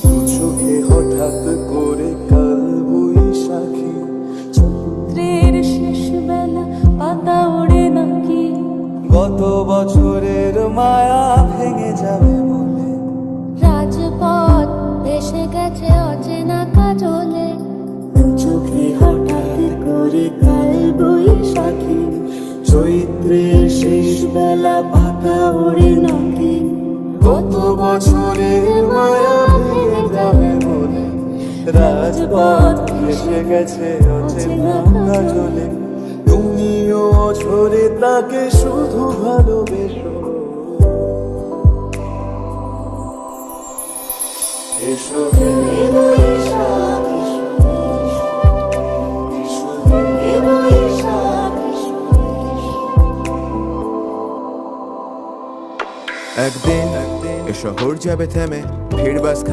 দু চোখে হঠাৎ করে কাল বৈশাখী, চৈত্রের শেষ বেলা পাতা ওড়ে নাকি, গত বছরের মায়া ভেঙে যাবে বলে, রাজপথ ভেসে গেছে অচেনা কাজলে, দু চোখে হঠাৎ করে কাল বৈশাখী, চৈত্রের শেষ বেলা পাতা ওড়ে নাকি, গত বছরের মায়া ভেঙে যাবে বলে, রাজপথ ভেসে গেছে অচেনা কাজলে। তুমিও অঝরে তাকে শুধু ভালোবেসো, এসো হে বৈশাখ, এসো হে বৈশাখ। একদিন এ শহর যাবে থেমে, ভিড় বাস খালি